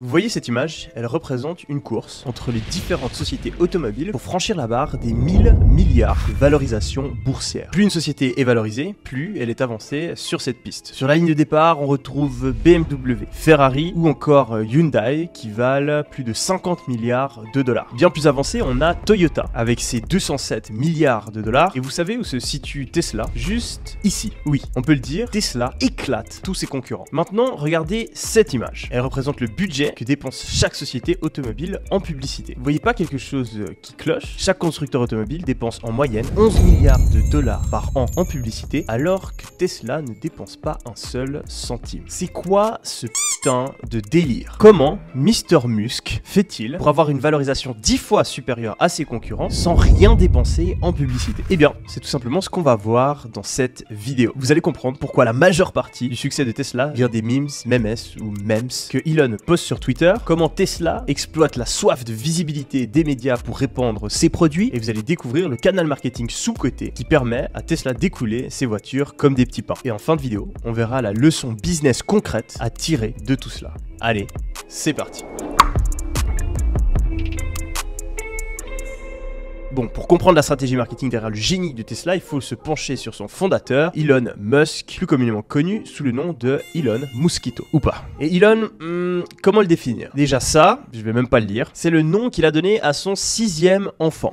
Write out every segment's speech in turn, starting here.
Vous voyez cette image, elle représente une course entre les différentes sociétés automobiles pour franchir la barre des 1000 milliards de valorisation boursière. Plus une société est valorisée, plus elle est avancée sur cette piste. Sur la ligne de départ, on retrouve BMW, Ferrari ou encore Hyundai qui valent plus de 50 milliards de dollars. Bien plus avancé, on a Toyota avec ses 207 milliards de dollars. Et vous savez où se situe Tesla? Juste ici. Oui, on peut le dire, Tesla éclate tous ses concurrents. Maintenant, regardez cette image. Elle représente le budget que dépense chaque société automobile en publicité. Vous voyez pas quelque chose qui cloche? Chaque constructeur automobile dépense en moyenne 11 milliards de dollars par an en publicité, alors que Tesla ne dépense pas un seul centime. C'est quoi ce putain de délire? Comment Mr Musk fait-il pour avoir une valorisation 10 fois supérieure à ses concurrents sans rien dépenser en publicité? Eh bien, c'est tout simplement ce qu'on va voir dans cette vidéo. Vous allez comprendre pourquoi la majeure partie du succès de Tesla vient des memes que Elon poste sur Twitter, comment Tesla exploite la soif de visibilité des médias pour répandre ses produits, et vous allez découvrir le canal marketing sous-coté qui permet à Tesla d'écouler ses voitures comme des petits pains. Et en fin de vidéo, on verra la leçon business concrète à tirer de tout cela. Allez, c'est parti. Bon, pour comprendre la stratégie marketing derrière le génie de Tesla, il faut se pencher sur son fondateur, Elon Musk, plus communément connu sous le nom de Elon Muskito, ou pas. Et Elon, comment le définir? Déjà ça, je vais même pas le lire, c'est le nom qu'il a donné à son 6e enfant.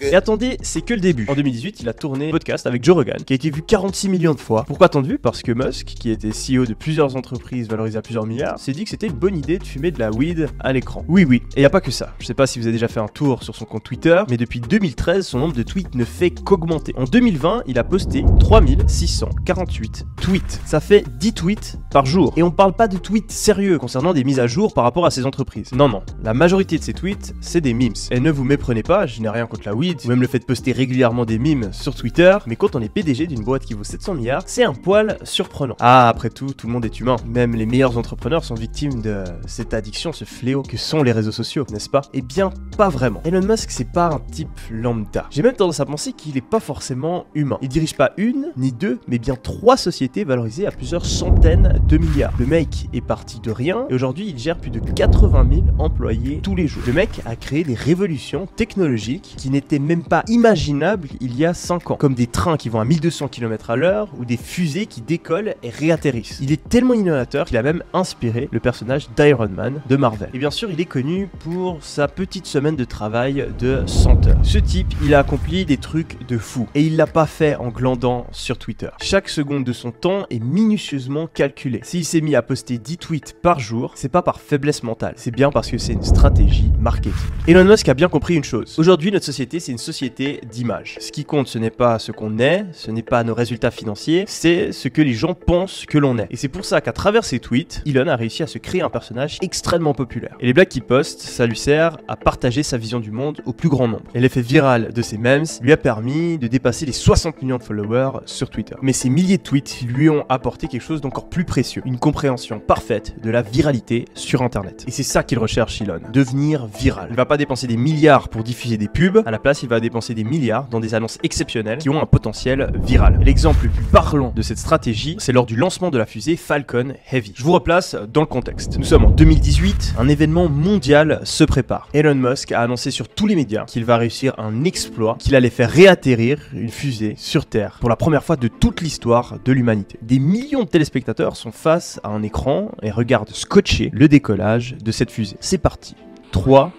Et attendez, c'est que le début. En 2018, il a tourné un podcast avec Joe Rogan, qui a été vu 46 millions de fois. Pourquoi tant de vues? Parce que Musk, qui était CEO de plusieurs entreprises valorisées à plusieurs milliards, s'est dit que c'était une bonne idée de fumer de la weed à l'écran. Oui, et y a pas que ça. Je sais pas si vous avez déjà fait un tour sur son compte Twitter, mais depuis 2013, son nombre de tweets ne fait qu'augmenter. En 2020, il a posté 3648 tweets. Ça fait 10 tweets par jour. Et on parle pas de tweets sérieux concernant des mises à jour par rapport à ses entreprises. Non. La majorité de ces tweets, c'est des memes. Et ne vous méprenez pas, je n'ai rien contre la weed, ou même le fait de poster régulièrement des memes sur Twitter, mais quand on est PDG d'une boîte qui vaut 700 milliards, c'est un poil surprenant. Ah, après tout le monde est humain. Même les meilleurs entrepreneurs sont victimes de cette addiction, ce fléau que sont les réseaux sociaux, n'est-ce pas? Eh bien, pas vraiment. Elon Musk, c'est pas un type lambda. J'ai même tendance à penser qu'il est pas forcément humain. Il dirige pas une, ni deux, mais bien 3 sociétés valorisées à plusieurs centaines de milliards. Le mec est parti de rien, et aujourd'hui il gère plus de 80 000 employés tous les jours. Le mec a créé des révolutions technologiques qui n'étaient même pas imaginables il y a 5 ans. Comme des trains qui vont à 1200 km à l'heure, ou des fusées qui décollent et réatterrissent. Il est tellement innovateur qu'il a même inspiré le personnage d'Iron Man de Marvel. Et bien sûr, il est connu pour sa petite semaine de travail de 100 heures. Ce type, il a accompli des trucs de fou. Et il l'a pas fait en glandant sur Twitter. Chaque seconde de son temps est minutieusement calculée. S'il s'est mis à poster 10 tweets par jour, c'est pas par faiblesse mentale, c'est bien parce que c'est une stratégie marketing. Elon Musk a bien compris une chose. Aujourd'hui, notre société, c'est une société d'image. Ce qui compte, ce n'est pas ce qu'on est, ce n'est pas nos résultats financiers, c'est ce que les gens pensent que l'on est. Et c'est pour ça qu'à travers ses tweets, Elon a réussi à se créer un personnage extrêmement populaire. Et les blagues qu'il poste, ça lui sert à partager sa vision du monde au plus grand nombre. Et l'effet viral de ces memes lui a permis de dépasser les 60 millions de followers sur Twitter. Mais ces milliers de tweets lui ont apporté quelque chose d'encore plus précieux, une compréhension parfaite de la viralité sur internet. Et c'est ça qu'il recherche Elon, devenir viral. Il ne va pas dépenser des milliards pour diffuser des pubs, à la place il va dépenser des milliards dans des annonces exceptionnelles qui ont un potentiel viral. L'exemple le plus parlant de cette stratégie, c'est lors du lancement de la fusée Falcon Heavy. Je vous replace dans le contexte. Nous sommes en 2018, un événement mondial se prépare. Elon Musk a annoncé sur tous les médias qu'il va réussir un exploit, qu'il allait faire réatterrir une fusée sur Terre pour la première fois de toute l'histoire de l'humanité. Des millions de téléspectateurs sont face à un écran et regardent scotché le décollage de cette fusée. C'est parti. 3,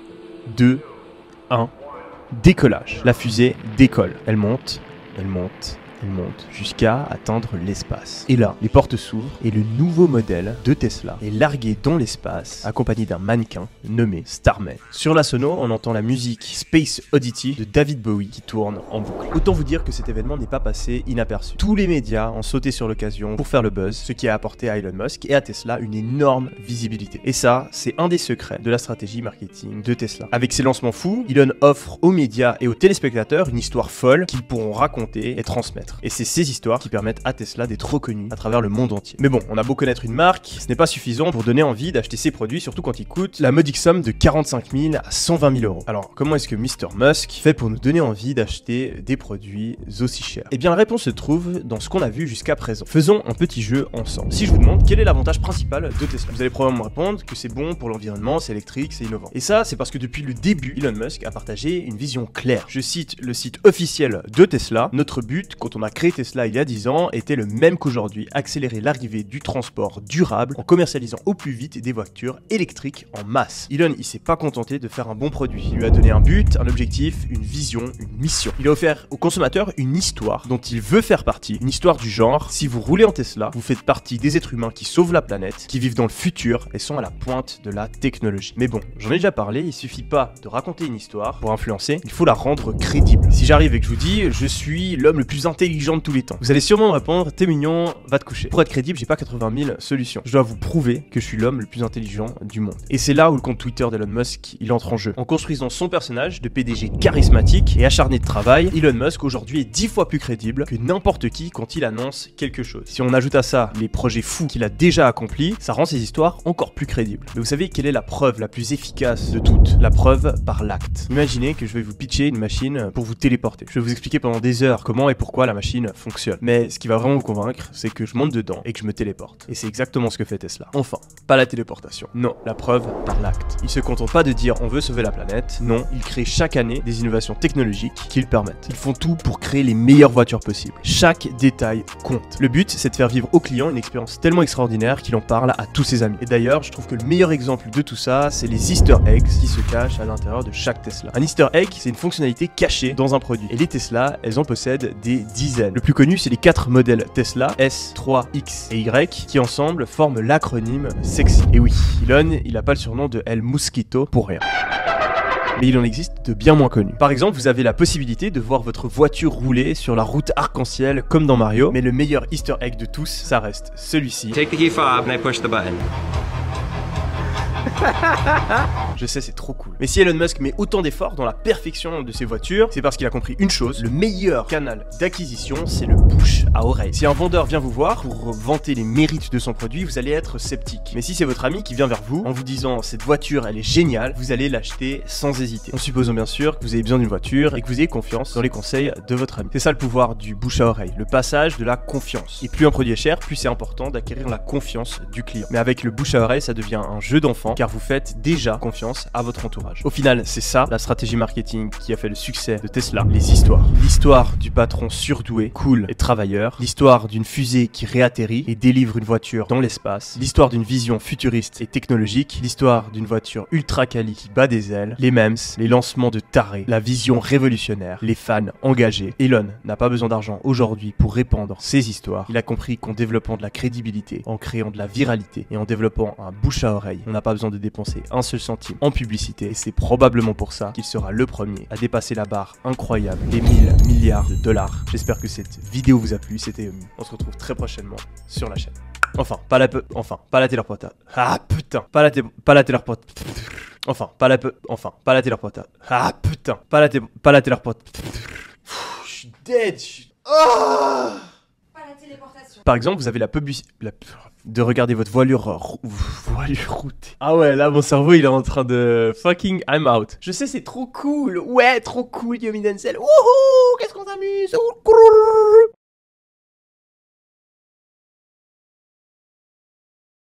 2, 1, décollage. La fusée décolle. Elle monte jusqu'à atteindre l'espace. Et là, les portes s'ouvrent et le nouveau modèle de Tesla est largué dans l'espace, accompagné d'un mannequin nommé Starman. Sur la sono, on entend la musique Space Oddity de David Bowie qui tourne en boucle. Autant vous dire que cet événement n'est pas passé inaperçu. Tous les médias ont sauté sur l'occasion pour faire le buzz, ce qui a apporté à Elon Musk et à Tesla une énorme visibilité. Et ça, c'est un des secrets de la stratégie marketing de Tesla. Avec ses lancements fous, Elon offre aux médias et aux téléspectateurs une histoire folle qu'ils pourront raconter et transmettre. connaître. Et c'est ces histoires qui permettent à Tesla d'être reconnu à travers le monde entier. Mais bon, on a beau connaître une marque, ce n'est pas suffisant pour donner envie d'acheter ses produits, surtout quand ils coûtent la modique somme de 45 000 à 120 000 euros. Alors, comment est-ce que Mr. Musk fait pour nous donner envie d'acheter des produits aussi chers? Eh bien, la réponse se trouve dans ce qu'on a vu jusqu'à présent. Faisons un petit jeu ensemble. Si je vous demande quel est l'avantage principal de Tesla, vous allez probablement me répondre que c'est bon pour l'environnement, c'est électrique, c'est innovant. Et ça, c'est parce que depuis le début, Elon Musk a partagé une vision claire. Je cite le site officiel de Tesla. Notre but, quand on a créé Tesla il y a 10 ans, était le même qu'aujourd'hui, accélérer l'arrivée du transport durable en commercialisant au plus vite des voitures électriques en masse. Elon, il s'est pas contenté de faire un bon produit. Il lui a donné un but, un objectif, une vision, une mission. Il a offert aux consommateurs une histoire dont il veut faire partie. Une histoire du genre, si vous roulez en Tesla, vous faites partie des êtres humains qui sauvent la planète, qui vivent dans le futur et sont à la pointe de la technologie. Mais bon, j'en ai déjà parlé, il suffit pas de raconter une histoire pour influencer, il faut la rendre crédible. Si j'arrive et que je vous dis, je suis l'homme le plus intelligent de tous les temps, vous allez sûrement me répondre, t'es mignon, va te coucher. Pour être crédible, j'ai pas 80 000 solutions. Je dois vous prouver que je suis l'homme le plus intelligent du monde. Et c'est là où le compte Twitter d'Elon Musk, il entre en jeu. En construisant son personnage de PDG charismatique et acharné de travail, Elon Musk aujourd'hui est 10 fois plus crédible que n'importe qui quand il annonce quelque chose. Si on ajoute à ça les projets fous qu'il a déjà accomplis, ça rend ses histoires encore plus crédibles. Mais vous savez quelle est la preuve la plus efficace de toutes? La preuve par l'acte. Imaginez que je vais vous pitcher une machine pour vous téléporter. Je vais vous expliquer pendant des heures comment et pourquoi la machine fonctionne. Mais ce qui va vraiment vous convaincre, c'est que je monte dedans et que je me téléporte. Et c'est exactement ce que fait Tesla. Enfin, pas la téléportation. Non, la preuve par l'acte. Il se contente pas de dire on veut sauver la planète. Non, il crée chaque année des innovations technologiques qui le permettent. Ils font tout pour créer les meilleures voitures possibles. Chaque détail compte. Le but, c'est de faire vivre au client une expérience tellement extraordinaire qu'il en parle à tous ses amis. Et d'ailleurs, je trouve que le meilleur exemple de tout ça, c'est les Easter eggs qui se cachent à l'intérieur de chaque Tesla. Un Easter egg, c'est une fonctionnalité cachée dans un produit. Et les Tesla, elles en possèdent des dizaines. Le plus connu, c'est les 4 modèles Tesla S, 3, X et Y qui ensemble forment l'acronyme SEXY. Et oui, Elon, il a pas le surnom de El Mosquito pour rien. Mais il en existe de bien moins connus. Par exemple, vous avez la possibilité de voir votre voiture rouler sur la route arc-en-ciel comme dans Mario, mais le meilleur Easter egg de tous, ça reste celui-ci. Take the key fob and I push the button. Je sais, c'est trop cool. Mais si Elon Musk met autant d'efforts dans la perfection de ses voitures, c'est parce qu'il a compris une chose, le meilleur canal d'acquisition, c'est le bouche à oreille. Si un vendeur vient vous voir pour vanter les mérites de son produit, vous allez être sceptique. Mais si c'est votre ami qui vient vers vous en vous disant cette voiture elle est géniale, vous allez l'acheter sans hésiter. En supposant bien sûr que vous avez besoin d'une voiture et que vous ayez confiance dans les conseils de votre ami. C'est ça le pouvoir du bouche à oreille, le passage de la confiance. Et plus un produit est cher, plus c'est important d'acquérir la confiance du client. Mais avec le bouche à oreille, ça devient un jeu d'enfant car vous faites déjà confiance à votre entourage. Au final, c'est ça la stratégie marketing qui a fait le succès de Tesla. Les histoires. L'histoire du patron surdoué, cool et travailleur. L'histoire d'une fusée qui réatterrit et délivre une voiture dans l'espace. L'histoire d'une vision futuriste et technologique. L'histoire d'une voiture ultra quali qui bat des ailes. Les memes, les lancements de tarés. La vision révolutionnaire. Les fans engagés. Elon n'a pas besoin d'argent aujourd'hui pour répandre ses histoires. Il a compris qu'en développant de la crédibilité, en créant de la viralité et en développant un bouche à oreille, on n'a pas besoin de dépenser un seul centime en publicité et c'est probablement pour ça qu'il sera le premier à dépasser la barre incroyable des 1000 milliards de dollars. J'espère que cette vidéo vous a plu, c'était Yomi. On se retrouve très prochainement sur la chaîne. Enfin, pas la téléportation. Ah putain, pas la téléportation. Enfin, pas la téléportation. Ah putain, pas la téléportation. Je suis dead. Oh Pas la téléportation. Par exemple, vous avez la publicité de regarder votre voilure routée. Ah ouais, là mon cerveau il est en train de fucking I'm out. Je sais, c'est trop cool. Ouais, trop cool Yomi Denzel. Wouhou, qu'est-ce qu'on s'amuse.